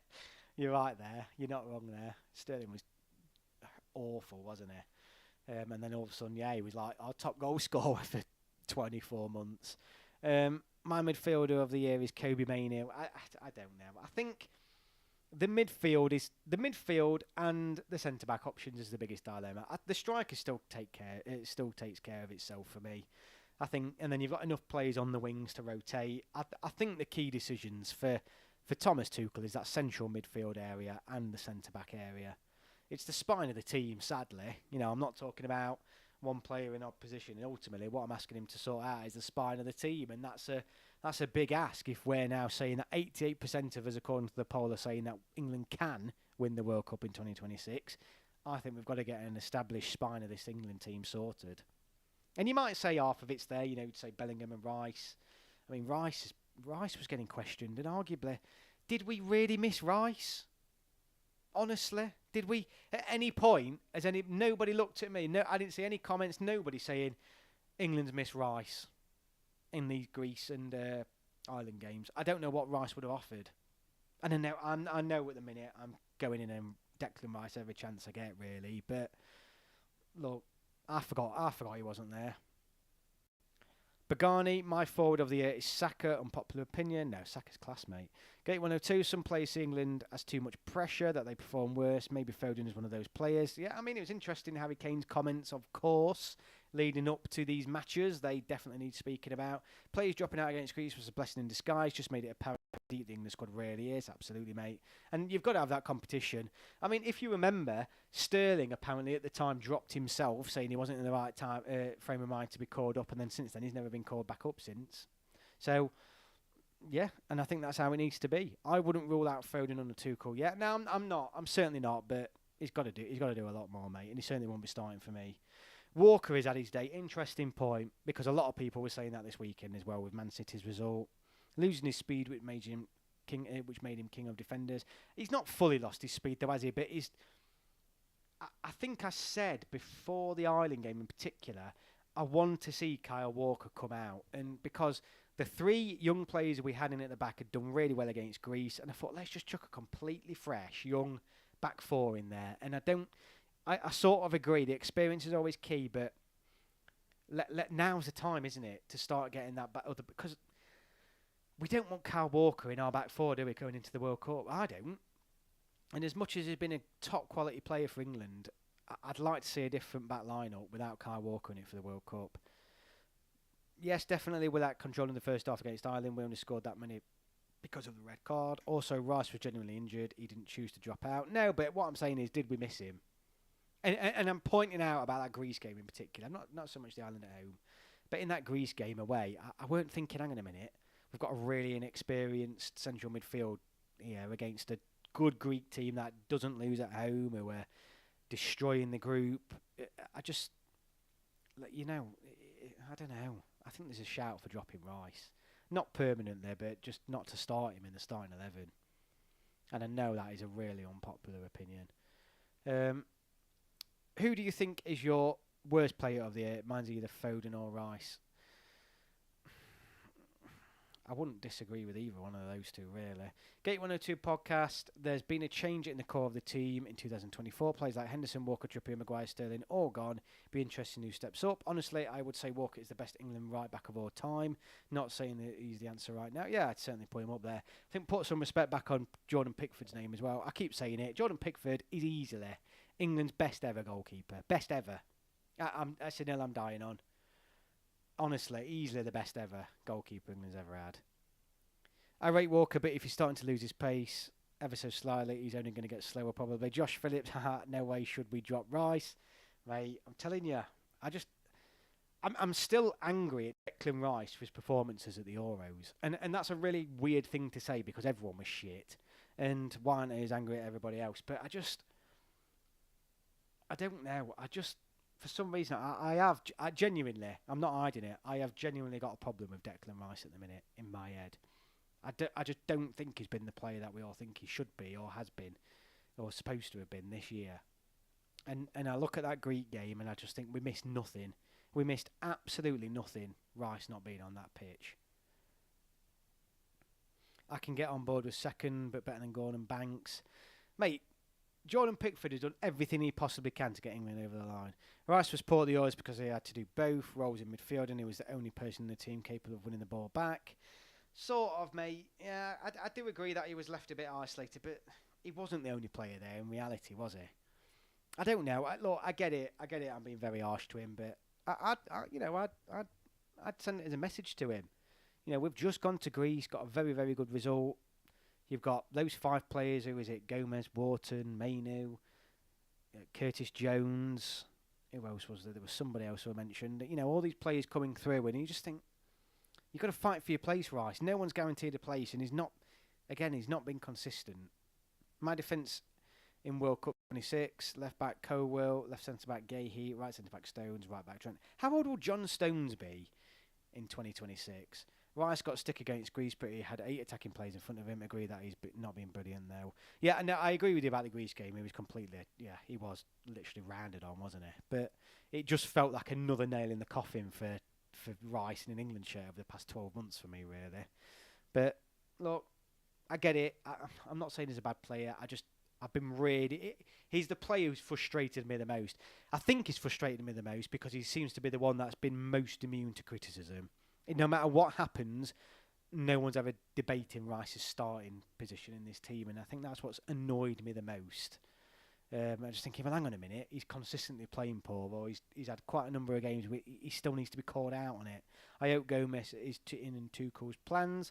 You're right there. You're not wrong there. Sterling was awful, wasn't he? And then all of a sudden, he was like our top goal scorer for 24 months. My midfielder of the year is Kobe Mainoo. I don't know. I think the midfield and the centre back options is the biggest dilemma. The striker still takes care of itself for me. I think, and then you've got enough players on the wings to rotate. I think the key decisions for Thomas Tuchel is that central midfield area and the centre back area. It's the spine of the team, sadly. I'm not talking about one player in odd position. Ultimately, what I'm asking him to sort out is the spine of the team, and that's a big ask if we're now saying that 88% of us, according to the poll, are saying that England can win the World Cup in 2026. I think we've got to get an established spine of this England team sorted. And you might say half of it's there, you'd say Bellingham and Rice. I mean, Rice was getting questioned, and arguably, did we really miss Rice? Honestly, did we at any point? Nobody looked at me? No, I didn't see any comments. Nobody saying England's missed Rice in these Greece and Ireland games. I don't know what Rice would have offered. And I know at the minute I'm going in and Declan Rice every chance I get, really. But look, I forgot he wasn't there. Bagani, my forward of the year is Saka. Unpopular opinion. No, Saka's classmate. Gate 102, some players see England as too much pressure, that they perform worse. Maybe Foden is one of those players. Yeah, I mean, it was interesting Harry Kane's comments, of course, leading up to these matches. They definitely need speaking about. Players dropping out against Greece was a blessing in disguise. Just made it apparent how deep the England squad really is. Absolutely, mate. And you've got to have that competition. I mean, if you remember, Sterling apparently at the time dropped himself, saying he wasn't in the right time frame of mind to be called up. And then since then, he's never been called back up since. So, yeah, and I think that's how it needs to be. I wouldn't rule out Foden under Tuchel yet. No, I'm not. I'm certainly not. But he's got to do a lot more, mate. And he certainly won't be starting for me. Walker is at his day. Interesting point, because a lot of people were saying that this weekend as well with Man City's result. Losing his speed, which made him king of defenders. He's not fully lost his speed though, has he? But I think I said before the Ireland game in particular, I want to see Kyle Walker come out, and because the three young players we had in at the back had done really well against Greece, and I thought let's just chuck a completely fresh young back four in there. And I sort of agree. The experience is always key, but now's the time, isn't it, to start getting that back? Because we don't want Kyle Walker in our back four, do we, going into the World Cup? I don't. And as much as he's been a top quality player for England, I'd like to see a different back lineup without Kyle Walker in it for the World Cup. Yes, definitely without controlling the first half against Ireland, we only scored that many because of the red card. Also, Rice was genuinely injured. He didn't choose to drop out. No, but what I'm saying is, did we miss him? And I'm pointing out about that Greece game in particular. Not so much the Ireland at home, but in that Greece game away, I weren't thinking, hang on a minute, we've got a really inexperienced central midfield here against a good Greek team that doesn't lose at home, who are destroying the group. I just, I don't know. I think there's a shout for dropping Rice. Not permanently, but just not to start him in the starting 11. And I know that is a really unpopular opinion. Who do you think is your worst player of the year? Mine's either Foden or Rice. I wouldn't disagree with either one of those two, really. Gate 102 podcast. There's been a change in the core of the team in 2024. Players like Henderson, Walker, Trippier, Maguire, Sterling, all gone. Be interesting who steps up. Honestly, I would say Walker is the best England right back of all time. Not saying that he's the answer right now. Yeah, I'd certainly put him up there. I think put some respect back on Jordan Pickford's name as well. I keep saying it. Jordan Pickford is easily England's best ever goalkeeper. Best ever. That's an hill I'm dying on. Honestly, easily the best ever goalkeeper England's ever had. I rate Walker, but if he's starting to lose his pace ever so slightly, he's only going to get slower probably. Josh Phillips, haha, no way should we drop Rice. Mate, I'm telling you, I'm still angry at Declan Rice for his performances at the Euros. And that's a really weird thing to say because everyone was shit. And Warner is angry at everybody else. But I don't know. For some reason, I genuinely, I'm not hiding it, I have genuinely got a problem with Declan Rice at the minute in my head. I just don't think he's been the player that we all think he should be or has been or supposed to have been this year. And I look at that Greek game and I just think we missed nothing. We missed absolutely nothing, Rice not being on that pitch. I can get on board with second, but better than Gordon Banks. Mate, Jordan Pickford has done everything he possibly can to get England over the line. Rice was poor at the Euros because he had to do both roles in midfield and he was the only person in the team capable of winning the ball back. Sort of, mate. Yeah, I do agree that he was left a bit isolated, but he wasn't the only player there in reality, was he? I don't know. Look, I get it. I'm being very harsh to him, but I'd send it as a message to him. You know, we've just gone to Greece, got a very, very good result. You've got those 5 players. Who is it? Gomez, Wharton, Mainu, Curtis Jones. Who else was there? There was somebody else who I mentioned. You know, all these players coming through, and you just think you've got to fight for your place, Rice. No one's guaranteed a place, and he's not been consistent. My defence in World Cup 26, left back Colwell, left centre back Gahey, right centre back Stones, right back Trent. How old will John Stones be in 2026? Rice got stick against Greece, but he had 8 attacking players in front of him. Agree that he's not been brilliant though. Yeah, and I agree with you about the Greece game. He was he was literally rounded on, wasn't he? But it just felt like another nail in the coffin for Rice in an England shirt over the past 12 months for me, really. But look, I get it. I'm not saying he's a bad player. I've been really... He's the player who's frustrated me the most. I think he's frustrated me the most because he seems to be the one that's been most immune to criticism. No matter what happens, no one's ever debating Rice's starting position in this team, and I think that's what's annoyed me the most. I'm just thinking, well, hang on a minute, he's consistently playing poor, or he's had quite a number of games where he still needs to be called out on it. I hope Gomez is in Tuchel's plans.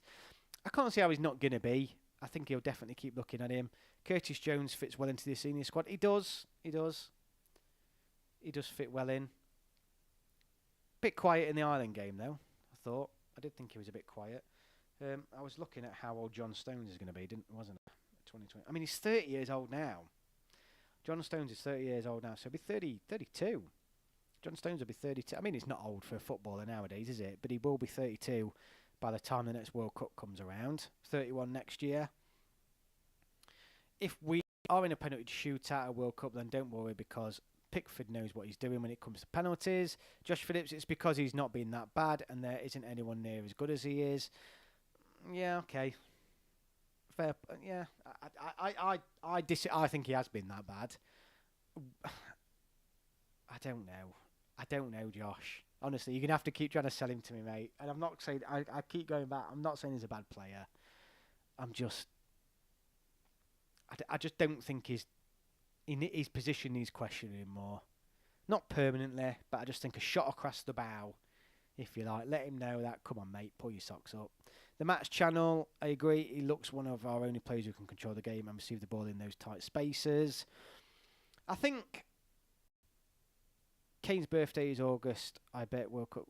I can't see how he's not going to be. I think he'll definitely keep looking at him. Curtis Jones fits well into the senior squad. He does fit well in. Bit quiet in the Ireland game, though. I did think he was a bit quiet. I was looking at how old John Stones is going to be, wasn't it? 2020. I mean, he's 30 years old now. John Stones is 30 years old now, so he'll be 32. John Stones will be 32. I mean, it's not old for a footballer nowadays, is it? But he will be 32 by the time the next World Cup comes around. 31 next year. If we are in a penalty shootout at a World Cup, then don't worry because Pickford knows what he's doing when it comes to penalties. Josh Phillips, it's because he's not been that bad and there isn't anyone near as good as he is. Yeah, okay. Fair. Yeah, I think he has been that bad. I don't know, Josh. Honestly, you're going to have to keep trying to sell him to me, mate. And I'm not saying... I keep going back. I'm not saying he's a bad player. I'm just... I just don't think his position needs questioning more. Not permanently, but I just think a shot across the bow, if you like. Let him know that, come on, mate, pull your socks up. The Match Channel, I agree. He looks one of our only players who can control the game and receive the ball in those tight spaces. I think Kane's birthday is August. I bet World Cup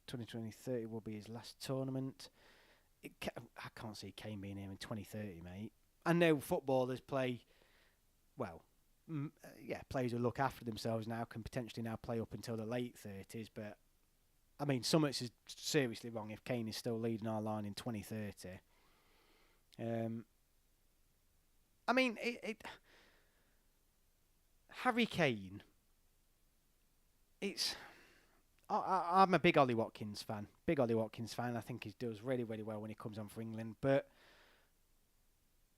2030 will be his last tournament. I can't see Kane being here in 2030, mate. I know footballers play, players who look after themselves now can potentially now play up until the late 30s, but I mean, Summits is seriously wrong if Kane is still leading our line in 2030. I mean, Harry Kane, I'm a big Ollie Watkins fan. Big Ollie Watkins fan. I think he does really, really well when he comes on for England. But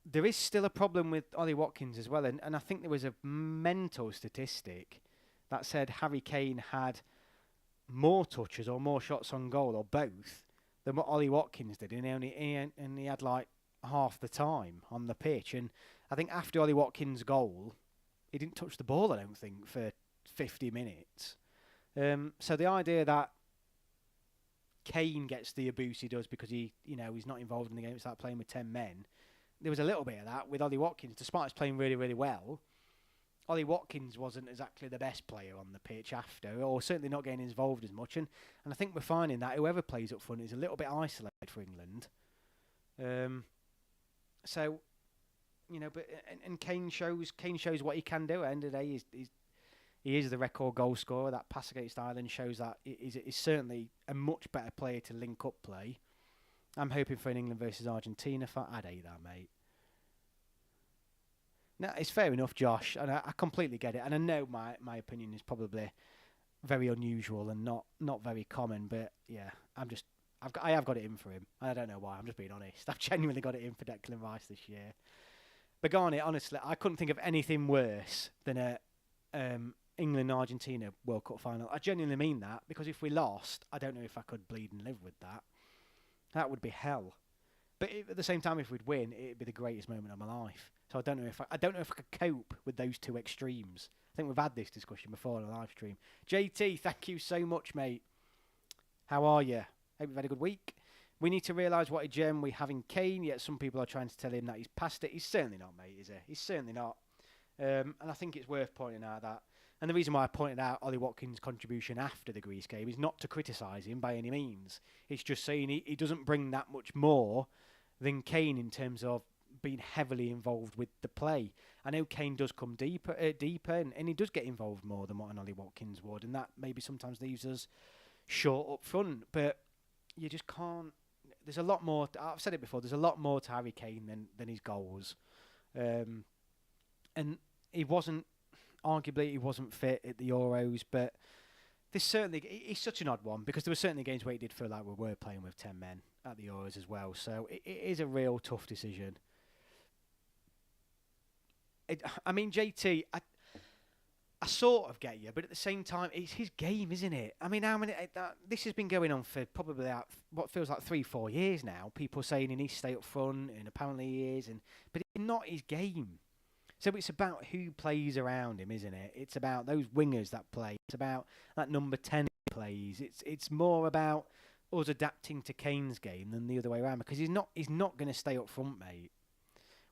there is still a problem with Ollie Watkins as well. And I think there was a mental statistic that said Harry Kane had more touches or more shots on goal or both than what Ollie Watkins did. And he had like half the time on the pitch. And I think after Ollie Watkins' goal, he didn't touch the ball, I don't think, for 50 minutes. So the idea that Kane gets the abuse he does because he's not involved in the game, it's like playing with 10 men. There was a little bit of that with Ollie Watkins. Despite us playing really, really well, Ollie Watkins wasn't exactly the best player on the pitch after, or certainly not getting involved as much. And I think we're finding that whoever plays up front is a little bit isolated for England. So, but Kane shows what he can do. At the end of the day, he is the record goal scorer. That pass against Ireland shows that he's certainly a much better player to link up play. I'm hoping for an England versus Argentina fight. I'd hate that, mate. No, it's fair enough, Josh, and I completely get it. And I know my opinion is probably very unusual and not very common, but yeah, I have got it in for him. And I don't know why. I'm just being honest. I've genuinely got it in for Declan Rice this year. But Garnet, honestly, I couldn't think of anything worse than a England-Argentina World Cup final. I genuinely mean that, because if we lost, I don't know if I could bleed and live with that. That would be hell. But at the same time, if we'd win, it'd be the greatest moment of my life. So I don't know if I could cope with those two extremes. I think we've had this discussion before on a live stream. JT, thank you so much, mate. How are you? Hope you've had a good week. We need to realise what a gem we have in Kane, yet some people are trying to tell him that he's past it. He's certainly not, mate, is he? He's certainly not. And I think it's worth pointing out that. And the reason why I pointed out Ollie Watkins' contribution after the Greece game is not to criticise him by any means. It's just saying he doesn't bring that much more than Kane in terms of being heavily involved with the play. I know Kane does come deeper, and he does get involved more than what an Ollie Watkins would, and that maybe sometimes leaves us short up front. But you just can't. There's a lot more. I've said it before. There's a lot more to Harry Kane than his goals, and he wasn't. Arguably, he wasn't fit at the Euros, but he's such an odd one, because there were certainly games where he did feel like we were playing with 10 men at the Euros as well. So it is a real tough decision. JT, I sort of get you, but at the same time, it's his game, isn't it? I mean, this has been going on for probably what feels like 3-4 years now. People saying he needs to stay up front, and apparently he is, but it's not his game. So it's about who plays around him, isn't it? It's about those wingers that play. It's about that number 10 he plays. It's more about us adapting to Kane's game than the other way around, because he's not going to stay up front, mate.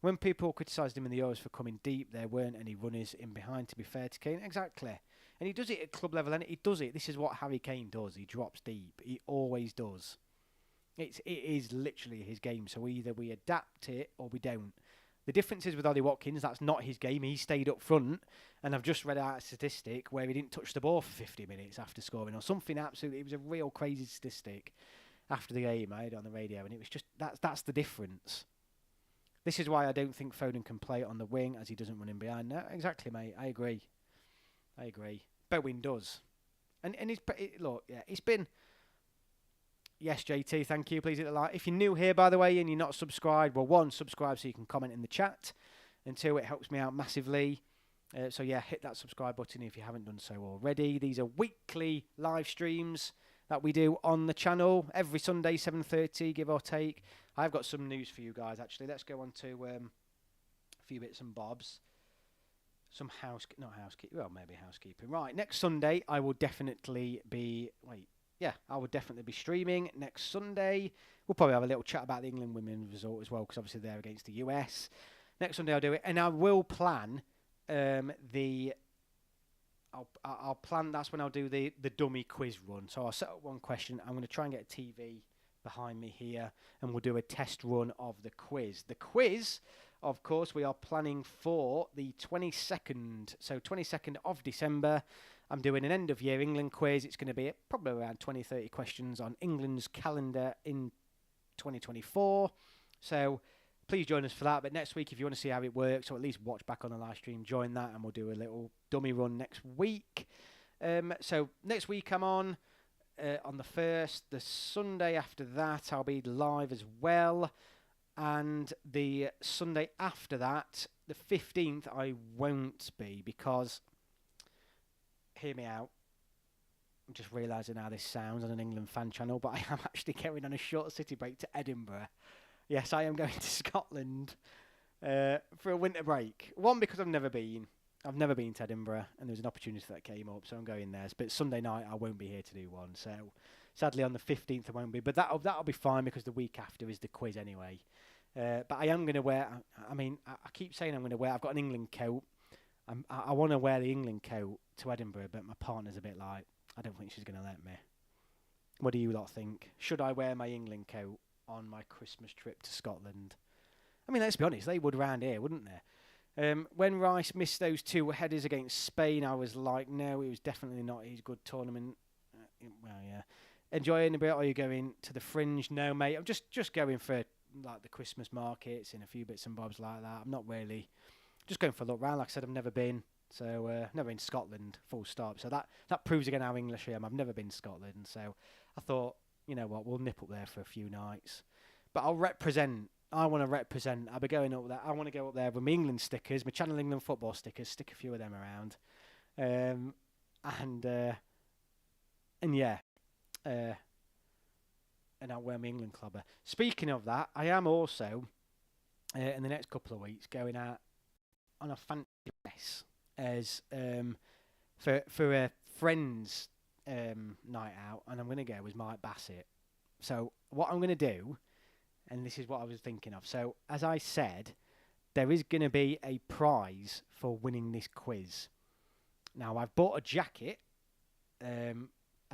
When people criticised him in the Euros for coming deep, there weren't any runners in behind, to be fair to Kane. Exactly. And he does it at club level, and he does it. This is what Harry Kane does. He drops deep. He always does. It is literally his game. So either we adapt it or we don't. The difference is with Ollie Watkins, that's not his game. He stayed up front, and I've just read out a statistic where he didn't touch the ball for 50 minutes after scoring, or something absolutely. It was a real crazy statistic after the game. I heard it on the radio, and it was just that's the difference. This is why I don't think Foden can play on the wing, as he doesn't run in behind. No, exactly, mate. I agree. Bowen does, and it's been. Yes, JT, thank you. Please hit the like. If you're new here, by the way, and you're not subscribed, well, 1, subscribe so you can comment in the chat, and 2, it helps me out massively. So yeah, hit that subscribe button if you haven't done so already. These are weekly live streams that we do on the channel every Sunday, 7:30, give or take. I've got some news for you guys, actually. Let's go on to a few bits and bobs. Not housekeeping. Well, maybe housekeeping. Right, next Sunday, I will definitely be... I would definitely be streaming next Sunday. We'll probably have a little chat about the England women's result as well, because obviously they're against the US. Next Sunday I'll do it, and I will plan I'll plan. That's when I'll do the dummy quiz run. So I'll set up one question. I'm going to try and get a TV behind me here, and we'll do a test run of the quiz. The quiz, of course, we are planning for the 22nd. So 22nd of December. I'm doing an end-of-year England quiz. It's going to be probably around 20-30 questions on England's calendar in 2024. So please join us for that. But next week, if you want to see how it works, or at least watch back on the live stream, join that, and we'll do a little dummy run next week. So next week I'm on. on the 1st. The Sunday after that, I'll be live as well. And the Sunday after that, the 15th, I won't be because, hear me out, I'm just realising how this sounds on an England fan channel, but I am actually going on a short city break to Edinburgh. Yes, I am going to Scotland for a winter break. One, because I've never been. I've never been to Edinburgh, and there was an opportunity that came up, so I'm going there. But Sunday night, I won't be here to do one. So, sadly, on the 15th, I won't be. But that'll be fine because the week after is the quiz anyway. But I am going to wear. I keep saying I'm going to wear. I've got an England coat. I want to wear the England coat to Edinburgh, but my partner's a bit like, I don't think she's going to let me. What do you lot think? Should I wear my England coat on my Christmas trip to Scotland? I mean, let's be honest, they would round here, wouldn't they? When Rice missed those 2 headers against Spain, I was like, no, it was definitely not his good tournament. Well, yeah. Enjoying a bit, or are you going to the Fringe? No, mate, I'm just going for like the Christmas markets and a few bits and bobs like that. I'm not really just going for a look round. Like I said, I've never been, so never been to Scotland, full stop. So that proves again how English I am. I've never been to Scotland, so I thought, you know what, we'll nip up there for a few nights. But I'll represent. I want to represent. I'll be going up there. I want to go up there with my England stickers, my Channel England football stickers, stick a few of them around. And yeah. And I'll wear my England clubber. Speaking of that, I am also, in the next couple of weeks, going out on a fancy dress as for a friend's night out, and I'm going to go with Mike Bassett. So what I'm going to do, and this is what I was thinking of. So as I said, there is going to be a prize for winning this quiz. Now I've bought a jacket, a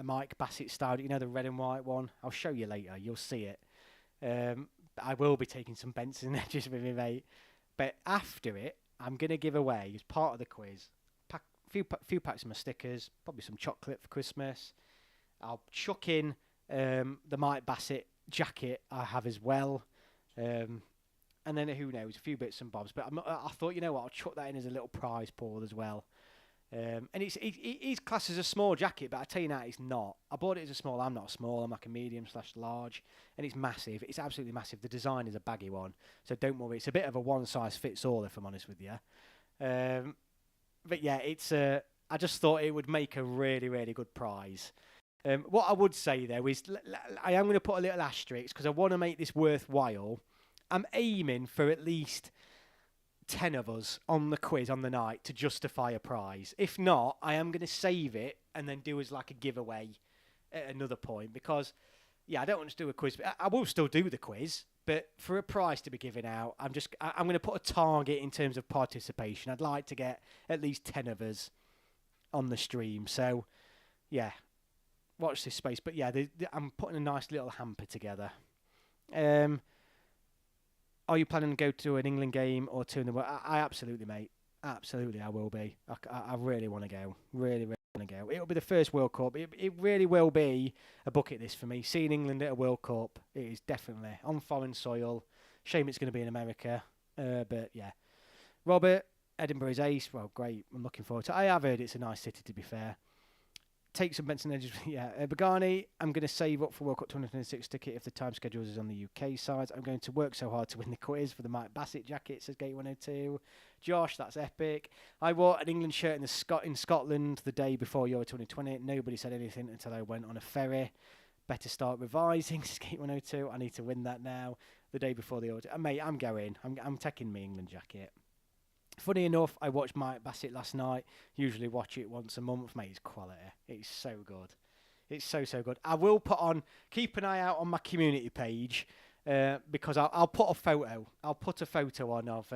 Mike Bassett style, you know, the red and white one. I'll show you later. You'll see it. I will be taking some Benson edges with me, mate. But after it, I'm going to give away, as part of the quiz, a few packs of my stickers, probably some chocolate for Christmas. I'll chuck in the Mike Bassett jacket I have as well. And then, who knows, a few bits and bobs. But I thought, you know what, I'll chuck that in as a little prize pool as well. And it's classed as a small jacket, but I tell you now, it's not. I bought it as a small. I'm not small. I'm like a medium/large, and it's massive. It's absolutely massive. The design is a baggy one, so don't worry. It's a bit of a one-size-fits-all, if I'm honest with you. But yeah, it's. I just thought it would make a really, really good prize. What I would say though is, I am going to put a little asterisk because I want to make this worthwhile. I'm aiming for at least 10 of us on the quiz on the night to justify a prize. If not, I am going to save it and then do as like a giveaway at another point because, yeah, I don't want to do a quiz. I will still do the quiz, but for a prize to be given out, I'm going to put a target in terms of participation. I'd like to get at least 10 of us on the stream. So, yeah, watch this space. But yeah, I'm putting a nice little hamper together. Are you planning to go to an England game or two in the world? I absolutely, mate. Absolutely, I will be. I really want to go. Really, really want to go. It'll be the first World Cup. It really will be a bucket list for me. Seeing England at a World Cup, it is definitely on foreign soil. Shame it's going to be in America. But yeah. Robert, Edinburgh's ace. Well, great. I'm looking forward to it. I have heard it's a nice city, to be fair. Take some Benson edges. Yeah, Bagani, I'm going to save up for World Cup 2026 ticket if the time schedule is on the UK side. I'm going to work so hard to win the quiz for the Mike Bassett jacket, says Gate 102. Josh, that's epic. I wore an England shirt in Scotland the day before Euro 2020. Nobody said anything until I went on a ferry. Better start revising, says Gate 102. I need to win that now. The day before the Euro. Mate, I'm going. I'm taking my England jacket. Funny enough, I watched Mike Bassett last night. Usually watch it once a month. Mate, it's quality. It's so good. It's so good. I will keep an eye out on my community page because I'll put a photo. I'll put a photo on of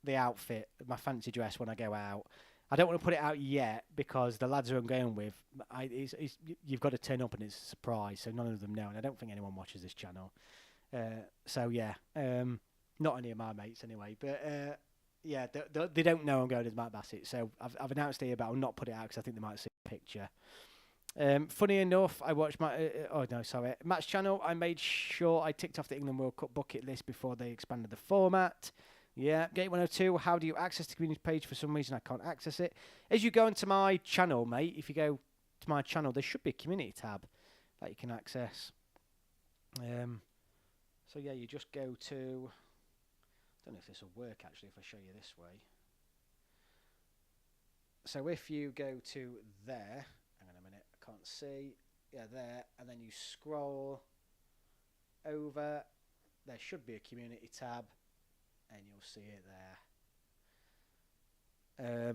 the outfit, my fancy dress when I go out. I don't want to put it out yet because the lads who I'm going with, you've got to turn up and it's a surprise, so none of them know. And I don't think anyone watches this channel. So yeah, not any of my mates anyway, but... yeah, they don't know I'm going as Mike Bassett, so I've announced it here, but I'll not put it out because I think they might see a picture. Funny enough, I watched Matt's channel. I made sure I ticked off the England World Cup bucket list before they expanded the format. Yeah, Gate 102, how do you access the community page? For some reason, I can't access it. As you go into my channel, mate, if you go to my channel, there should be a community tab that you can access. So yeah, you just go to, I don't know if this will work actually if I show you this way. So if you go to there, hang on a minute, I can't see, yeah, there, and then you scroll over, there should be a community tab, and you'll see it there.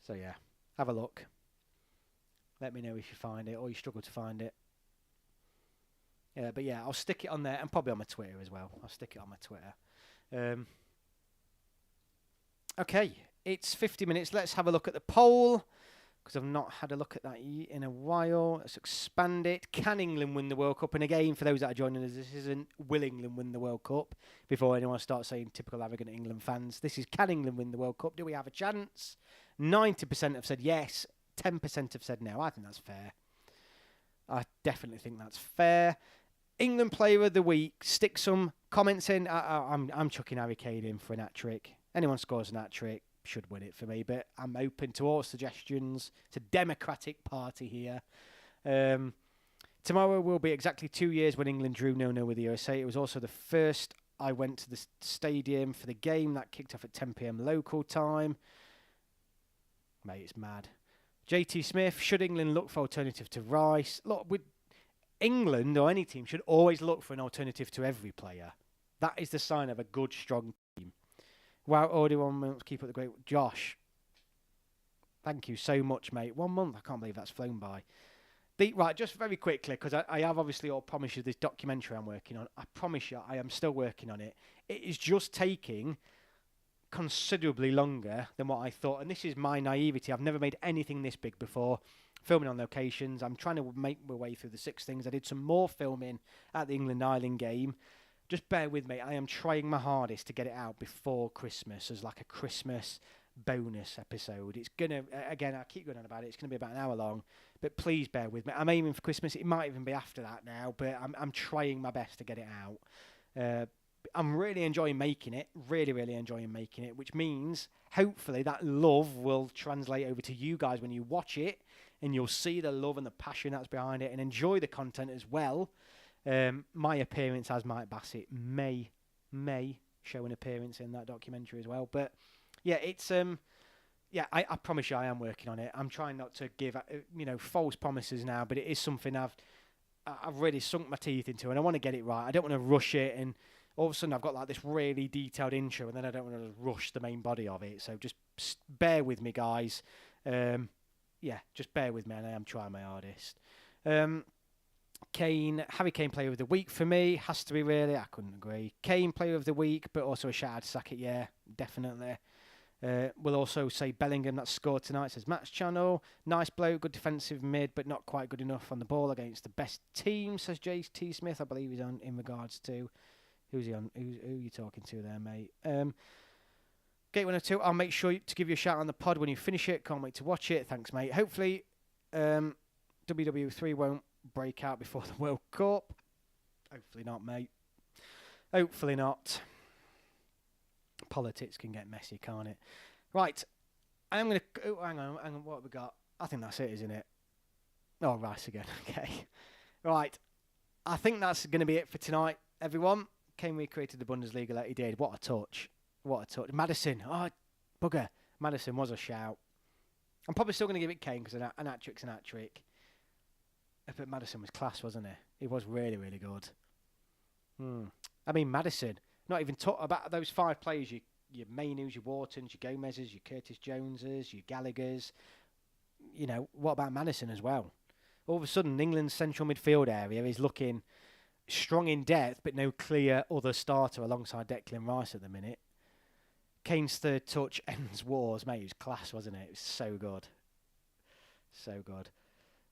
So yeah, have a look. Let me know if you find it or you struggle to find it. But yeah, I'll stick it on there and probably on my Twitter as well. I'll stick it on my Twitter. Okay, it's 50 minutes. Let's have a look at the poll because I've not had a look at that in a while. Let's expand it. Can England win the World Cup? And again, for those that are joining us, this isn't will England win the World Cup before anyone starts saying typical arrogant England fans. This is can England win the World Cup? Do we have a chance? 90% have said yes. 10% have said no. I think that's fair. I definitely think that's fair. England Player of the Week. Stick some comments in. I'm chucking Harry Kane in for an hat-trick. Anyone scores an hat-trick should win it for me, but I'm open to all suggestions. It's a democratic party here. Tomorrow will be exactly 2 years when England drew 0-0 with the USA. It was also the first I went to the stadium for the game. That kicked off at 10 p.m. local time. Mate, it's mad. JT Smith, should England look for alternative to Rice? Look, with England or any team should always look for an alternative to every player. That is the sign of a good, strong team. Wow, already 1 month. Keep up the great Josh. Thank you so much, mate. 1 month. I can't believe that's flown by. Right, just very quickly, because I have obviously all promised you this documentary I'm working on. I promise you, I am still working on it. It is just taking considerably longer than what I thought, and this is my naivety. I've never made anything this big before. Filming on locations. I'm trying to make my way through the 6 things. I did some more filming at the England-Ireland game. Just bear with me. I am trying my hardest to get it out before Christmas as like a Christmas bonus episode. It's going to, again, I keep going on about it. It's going to be about an hour long, but please bear with me. I'm aiming for Christmas. It might even be after that now, but I'm trying my best to get it out. I'm really enjoying making it, really enjoying making it, which means hopefully that love will translate over to you guys when you watch it, and you'll see the love and the passion that's behind it and enjoy the content as well. My appearance as Mike Bassett may show an appearance in that documentary as well. But yeah, it's I promise you I am working on it. I'm trying not to give false promises now, but it is something I've really sunk my teeth into, and I want to get it right. I don't want to rush it, and all of a sudden I've got like this really detailed intro, and then I don't want to rush the main body of it. So just bear with me, guys. Just bear with me, and I am trying my hardest. Harry Kane Player of the Week for me. Has to be, really. I couldn't agree. Kane Player of the Week, but also a shout out to Sackett, yeah, definitely. We'll also say Bellingham that scored tonight, says Matt's channel. Nice bloke, good defensive mid, but not quite good enough on the ball against the best team, says JT Smith. I believe he's on in regards to, who's he on? Who are you talking to there, mate? Gate 102, I'll make sure to give you a shout on the pod when you finish it. Can't wait to watch it. Thanks, mate. Hopefully, WW3 won't break out before the World Cup. Hopefully not, mate. Hopefully not. Politics can get messy, can't it? Right. I'm going to... Oh, hang on. What have we got? I think that's it, isn't it? Oh, Rice again. Okay. Right. I think that's going to be it for tonight, everyone. Kane recreated the Bundesliga like he did. What a touch. What a touch. Maddison. Oh, bugger. Maddison was a shout. I'm probably still going to give it Kane because an hat-trick's an hat-trick. But Maddison was class, wasn't he? He was really good. I mean, Maddison. Not even talk about those 5 players. Your Mainus, your Whartons, your Gomez's, your Curtis Joneses, your Gallagher's. What about Maddison as well? All of a sudden, England's central midfield area is looking strong in depth, but no clear other starter alongside Declan Rice at the minute. Kane's third touch ends wars, mate. It was class, wasn't it? It was so good. So good.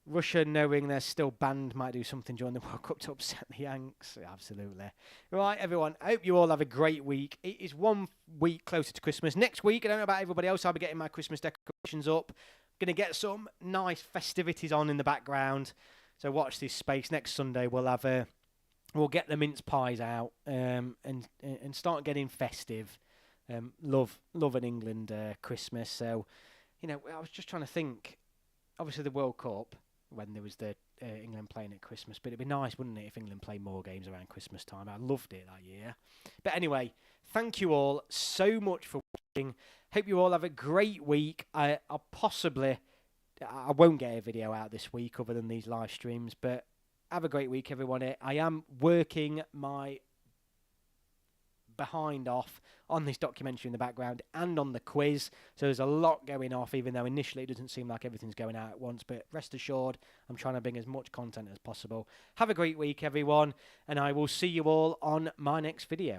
Russia, knowing they're still banned, might do something during the World Cup to upset the Yanks. Absolutely. Right, everyone. I hope you all have a great week. It is 1 week closer to Christmas. Next week, I don't know about everybody else, I'll be getting my Christmas decorations up. Going to get some nice festivities on in the background. So watch this space. Next Sunday, we'll get the mince pies out and start getting festive. Love an England Christmas. So, I was just trying to think. obviously the World Cup, when there was the England playing at Christmas, but it'd be nice, wouldn't it, if England played more games around Christmas time? I loved it that year. But anyway, thank you all so much for watching. Hope you all have a great week. I won't get a video out this week other than these live streams, but have a great week, everyone. I am working my behind off on this documentary in the background and on the quiz, so there's a lot going off, even though initially it doesn't seem like everything's going out at once, but rest assured I'm trying to bring as much content as possible. Have a great week, everyone, and I will see you all on my next video.